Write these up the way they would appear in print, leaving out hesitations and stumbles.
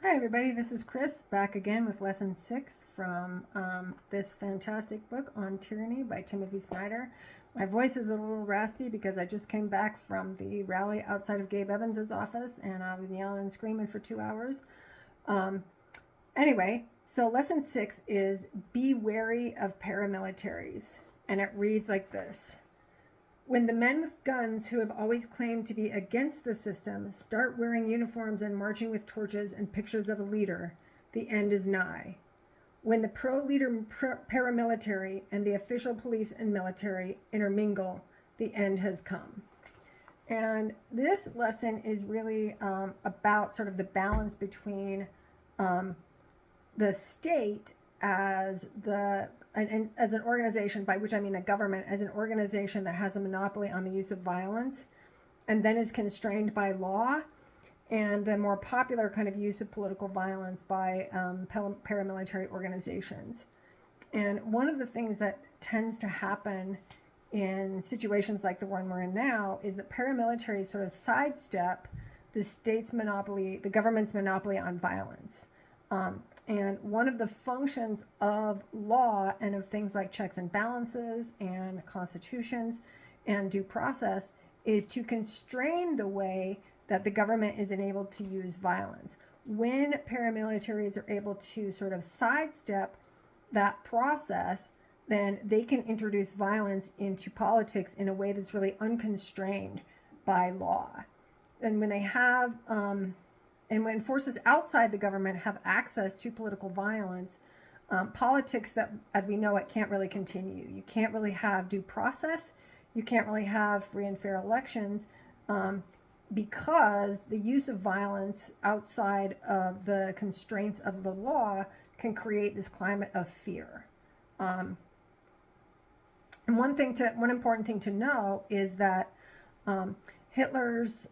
Hi everybody, this is Chris, back again with lesson 6 from this fantastic book, On Tyranny by Timothy Snyder. My voice is a little raspy because I just came back from the rally outside of Gabe Evans's office and I've been yelling and screaming for 2 hours. Anyway, so lesson 6 is be wary of paramilitaries, and it reads like this. When the men with guns who have always claimed to be against the system start wearing uniforms and marching with torches and pictures of a leader, the end is nigh. When the pro-leader paramilitary and the official police and military intermingle, the end has come. And this lesson is really about sort of the balance between the state as as an organization, by which I mean the government, as an organization that has a monopoly on the use of violence and then is constrained by law, and the more popular kind of use of political violence by paramilitary organizations. And one of the things that tends to happen in situations like the one we're in now is that paramilitaries sort of sidestep the state's monopoly, the government's monopoly on violence. And one of the functions of law and of things like checks and balances and constitutions and due process is to constrain the way that the government is enabled to use violence. When paramilitaries are able to sort of sidestep that process, then they can introduce violence into politics in a way that's really unconstrained by law. And when they have and when forces outside the government have access to political violence, politics that, as we know it, can't really continue. You can't really have due process. You can't really have free and fair elections because the use of violence outside of the constraints of the law can create this climate of fear. And one important thing to know is that Hitler's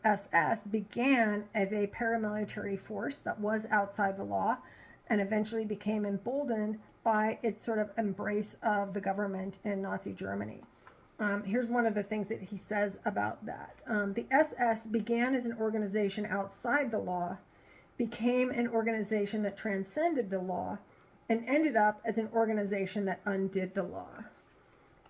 SS began as a paramilitary force that was outside the law and eventually became emboldened by its sort of embrace of the government in Nazi Germany. Here's one of the things that he says about that. The SS began as an organization outside the law, became an organization that transcended the law, and ended up as an organization that undid the law.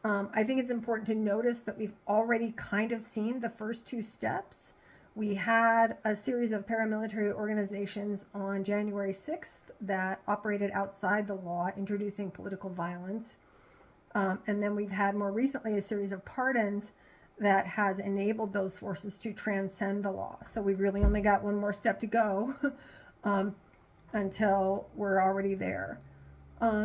I think it's important to notice that we've already kind of seen the first 2 steps. We had a series of paramilitary organizations on January 6th that operated outside the law, introducing political violence. And then we've had more recently a series of pardons that has enabled those forces to transcend the law. So we've really only got one more step to go until we're already there.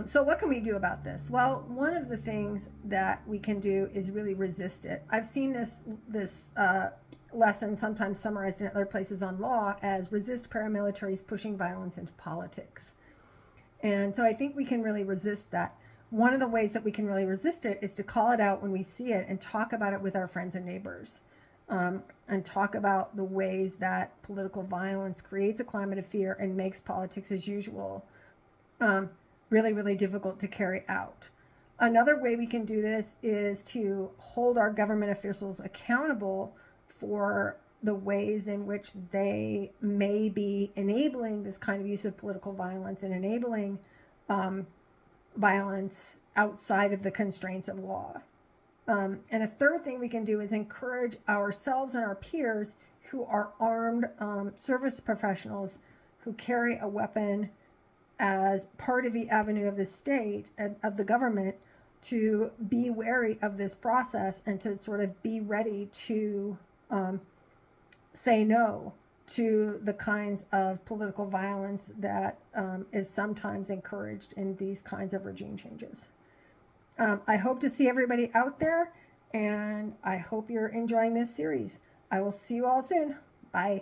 So what can we do about this? Well, one of the things that we can do is really resist it. I've seen this lesson sometimes summarized in other places on law as resist paramilitaries pushing violence into politics. And so I think we can really resist that. One of the ways that we can really resist it is to call it out when we see it and talk about it with our friends and neighbors, and talk about the ways that political violence creates a climate of fear and makes politics as usual really, really difficult to carry out. Another way we can do this is to hold our government officials accountable for the ways in which they may be enabling this kind of use of political violence and enabling violence outside of the constraints of law. And a third thing we can do is encourage ourselves and our peers who are armed service professionals who carry a weapon as part of the avenue of the state and of the government to be wary of this process and to sort of be ready to say no to the kinds of political violence that is sometimes encouraged in these kinds of regime changes. I hope to see everybody out there, and I hope you're enjoying this series. I will see you all soon. Bye.